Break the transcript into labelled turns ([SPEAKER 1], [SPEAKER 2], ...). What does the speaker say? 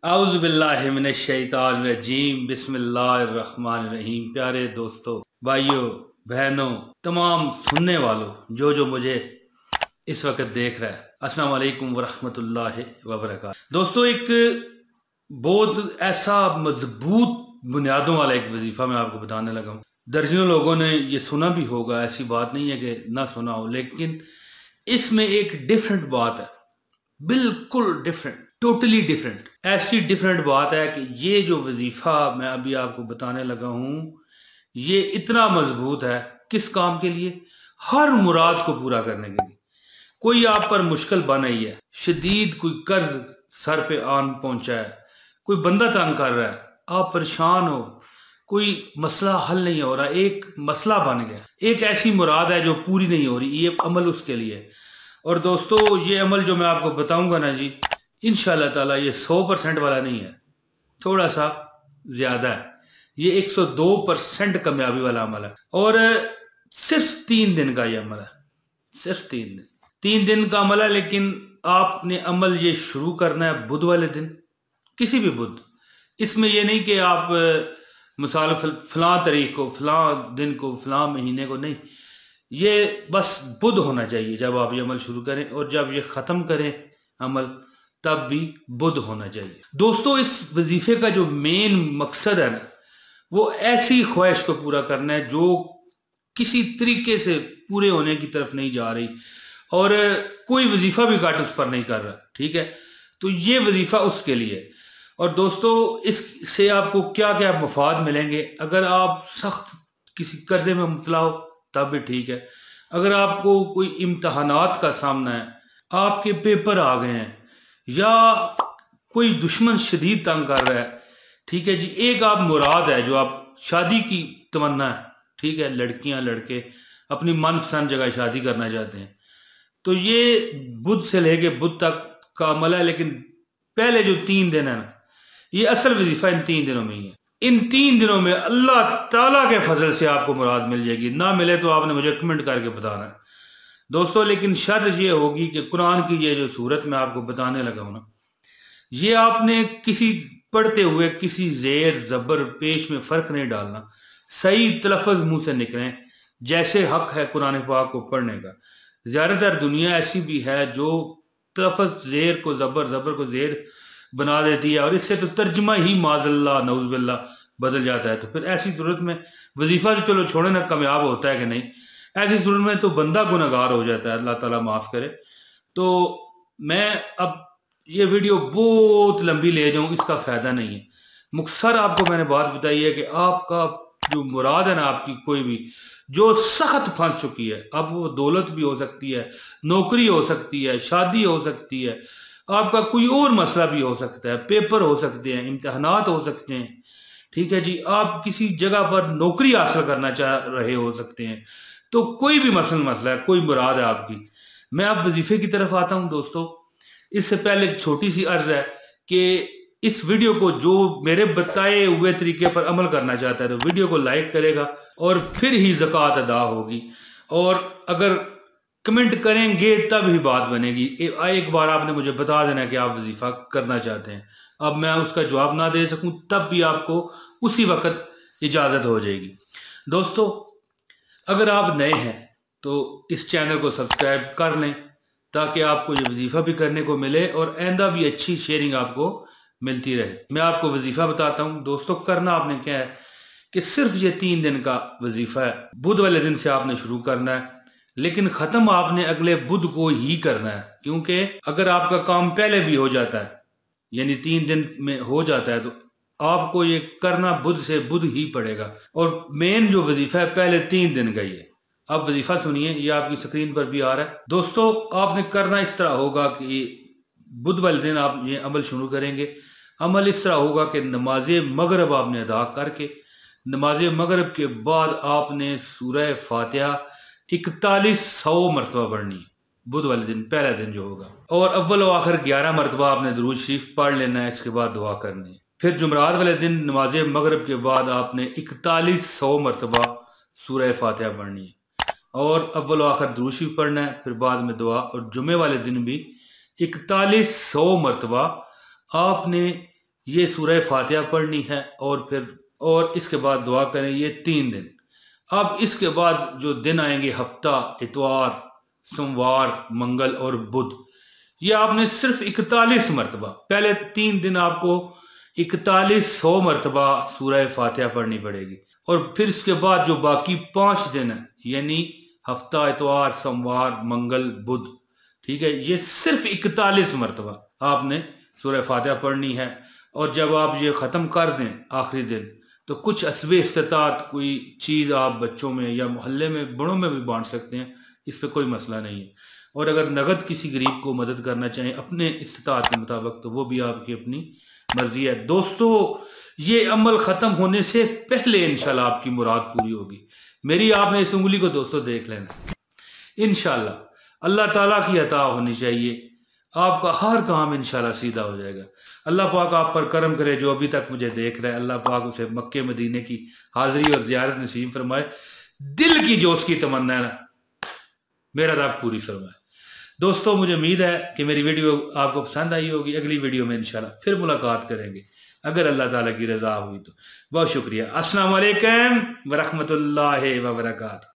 [SPEAKER 1] आउज़ुबिल्लाहि मिनश्शैतानिर्रजीम बिस्मिल्लाहिर्रहमानिर्रहीम। प्यारे दोस्तों, भाइयों, बहनों, तमाम सुनने वालों जो मुझे इस वक्त देख रहा है, अस्सलाम वालेकुम वरहमतुल्लाहि वबरकातुहू। दोस्तों, एक बहुत ऐसा मजबूत बुनियादों वाला एक वजीफा मैं आपको बताने लगा हूँ। दर्जनों लोगों ने ये सुना भी होगा, ऐसी बात नहीं है कि ना सुना हो, लेकिन इसमें एक डिफरेंट बात है, बिल्कुल डिफरेंट, टोटली डिफरेंट। ऐसी डिफरेंट बात है कि ये जो वजीफा मैं अभी आपको बताने लगा हूं, ये इतना मजबूत है। किस काम के लिए? हर मुराद को पूरा करने के लिए। कोई आप पर मुश्किल बन आई है, शदीद कोई कर्ज सर पे आन पहुंचा है, कोई बंदा तंग कर रहा है, आप परेशान हो, कोई मसला हल नहीं हो रहा, एक मसला बन गया, एक ऐसी मुराद है जो पूरी नहीं हो रही, ये अमल उसके लिए है। और दोस्तों, ये अमल जो मैं आपको बताऊंगा ना जी, इंशाल्लाह ताला ये 100% वाला नहीं है, थोड़ा सा ज्यादा है। ये 102% कामयाबी वाला अमल है। और सिर्फ 3 दिन का ये अमल है, सिर्फ 3 दिन। 3 दिन का अमल है, लेकिन आपने अमल ये शुरू करना है बुध वाले दिन, किसी भी बुध। इसमें ये नहीं कि आप मिसाल फलां तारीख को, फलां दिन को, फलां महीने को, नहीं। ये बस बुध होना चाहिए जब आप ये अमल शुरू करें, और जब ये ख़त्म करें अमल, तब भी बुध होना चाहिए। दोस्तों, इस वजीफे का जो मेन मकसद है ना, वो ऐसी ख्वाहिश को पूरा करना है जो किसी तरीके से पूरे होने की तरफ नहीं जा रही, और कोई वजीफा भी काट उस पर नहीं कर रहा, ठीक है। तो ये वजीफा उसके लिए है। और दोस्तों, इससे आपको क्या क्या मफाद मिलेंगे? अगर आप सख्त किसी कर्जे में मुबतला हो तब भी ठीक है। अगर आपको कोई इम्तहानात का सामना है, आपके पेपर आ गए हैं, या कोई दुश्मन शदीद तंग कर रहा है, ठीक है जी, एक आप मुराद है जो आप शादी की तमन्ना है, ठीक है, लड़कियां लड़के अपनी मनपसंद जगह शादी करना चाहते हैं, तो ये बुध से लेके बुध तक का अमल है। लेकिन पहले जो 3 दिन है ना, ये असल वजीफा इन 3 दिनों में ही है। इन 3 दिनों में अल्लाह ताला के फजल से आपको मुराद मिल जाएगी। ना मिले तो आपने मुझे कमेंट करके बताना है दोस्तों। लेकिन शर्त ये होगी कि कुरान की ये जो सूरत मैं आपको बताने लगा हूं ना, ये आपने किसी पढ़ते हुए किसी जेर जबर पेश में फर्क नहीं डालना। सही तलफज मुंह से निकले जैसे हक है कुरान पाक को पढ़ने का। ज्यादातर दुनिया ऐसी भी है जो तलफज जेर को जबर, जबर को जेर बना देती है, और इससे तो तर्जमा ही माजल्ला नौजुबिल्ला बदल जाता है। तो फिर ऐसी सूरत में वजीफा तो चलो छोड़े ना, कामयाब होता है कि नहीं, ऐसी सूरत में तो बंदा गुनहगार हो जाता है, अल्लाह ताला माफ करे। तो मैं अब ये वीडियो बहुत लंबी ले जाऊं, इसका फायदा नहीं है। मुख्तसर आपको मैंने बात बताई है कि आपका जो मुराद है ना, आपकी कोई भी जो सख्त फंस चुकी है, अब वो दौलत भी हो सकती है, नौकरी हो सकती है, शादी हो सकती है, आपका कोई और मसला भी हो सकता है, पेपर हो सकते हैं, इम्तहानात हो सकते हैं, ठीक है जी, आप किसी जगह पर नौकरी हासिल करना चाह रहे हो सकते हैं। तो कोई भी मसला है, कोई मुराद है आपकी, मैं अब वजीफे की तरफ आता हूं दोस्तों। इससे पहले एक छोटी सी अर्ज है कि इस वीडियो को जो मेरे बताए हुए तरीके पर अमल करना चाहता है, तो वीडियो को लाइक करेगा और फिर ही ज़कात अदा होगी। और अगर कमेंट करेंगे तब ही बात बनेगी। एक बार आपने मुझे बता देना कि आप वजीफा करना चाहते हैं, अब मैं उसका जवाब ना दे सकूं तब भी आपको उसी वक्त इजाज़त हो जाएगी। दोस्तों, अगर आप नए हैं तो इस चैनल को सब्सक्राइब कर लें, ताकि आपको ये वजीफा भी करने को मिले और आइंदा भी अच्छी शेयरिंग आपको मिलती रहे। मैं आपको वजीफा बताता हूँ दोस्तों। करना आपने क्या है कि सिर्फ ये 3 दिन का वजीफा है। बुध वाले दिन से आपने शुरू करना है, लेकिन ख़त्म आपने अगले बुध को ही करना है, क्योंकि अगर आपका काम पहले भी हो जाता है, यानी 3 दिन में हो जाता है, तो आपको ये करना बुध से बुध ही पड़ेगा। और मेन जो वजीफा है पहले 3 दिन का ही है। अब वजीफा सुनिए, ये आपकी स्क्रीन पर भी आ रहा है दोस्तों। आपने करना इस तरह होगा कि बुध वाले दिन आप ये अमल शुरू करेंगे। अमल इस तरह होगा कि नमाज मगरब आपने अदा करके, नमाज मगरब के बाद आपने सूरह फातिहा 4100 मरतबा पढ़नी है, बुध वाले दिन पहला दिन जो होगा। और अव्वल व आखिर 11 मरतबा आपने दुरूद शरीफ पढ़ लेना है, इसके बाद दुआ करनी है। फिर जुमरात वाले दिन नमाज मगरब के बाद आपने 4100 मरतबा सूरह फातिहा पढ़नी है, और अव्वल आखिर दुरूद शरीफ पढ़ना है, फिर बाद में दुआ। और जुमे वाले दिन भी 4100 मरतबा आपने ये सूरह फातिहा पढ़नी है और इसके बाद दुआ करें। ये 3 दिन। अब इसके बाद जो दिन आएंगे, हफ्ता, इतवार, सोमवार, मंगल और बुध, ये आपने सिर्फ 41 मरतबा, पहले 3 दिन आपको 4100 मरतबा सूरह फातिहा पढ़नी पड़ेगी। और फिर इसके बाद जो बाकी 5 दिन है, यानी हफ्ता, इतवार, सोमवार, मंगल, बुध, ठीक है, ये सिर्फ 41 मरतबा आपने सूरह फातिहा पढ़नी है। और जब आप ये ख़त्म कर दें आखिरी दिन, तो कुछ हस्बे इस्तिताअत कोई चीज़ आप बच्चों में या मोहल्ले में, बड़ों में भी बांट सकते हैं, इस पर कोई मसला नहीं है। और अगर नगद किसी गरीब को मदद करना चाहें अपने इस्तिताअत के मुताबिक, तो वो भी आपकी अपनी मर्जी है। दोस्तों, ये अमल ख़त्म होने से पहले इंशाल्लाह आपकी मुराद पूरी होगी। मेरी आपने इस उंगली को दोस्तों देख लेना, इंशाल्लाह अल्लाह ताला की अता होनी चाहिए, आपका हर काम इंशाल्लाह सीधा हो जाएगा। अल्लाह पाक आप पर करम करे। जो अभी तक मुझे देख रहा है, अल्लाह पाक उसे मक्के मदीने की हाजिरी और ज़ियारत नसीब फरमाए। दिल की जो उसकी तमन्ना है ना, मेरा रब पूरी फरमाए। दोस्तों, मुझे उम्मीद है कि मेरी वीडियो आपको पसंद आई होगी। अगली वीडियो में इंशाल्लाह फिर मुलाकात करेंगे, अगर अल्लाह ताला की रजा हुई तो। बहुत शुक्रिया। अस्सलाम वालेकुम व रहमतुल्लाहि व बरकातहू।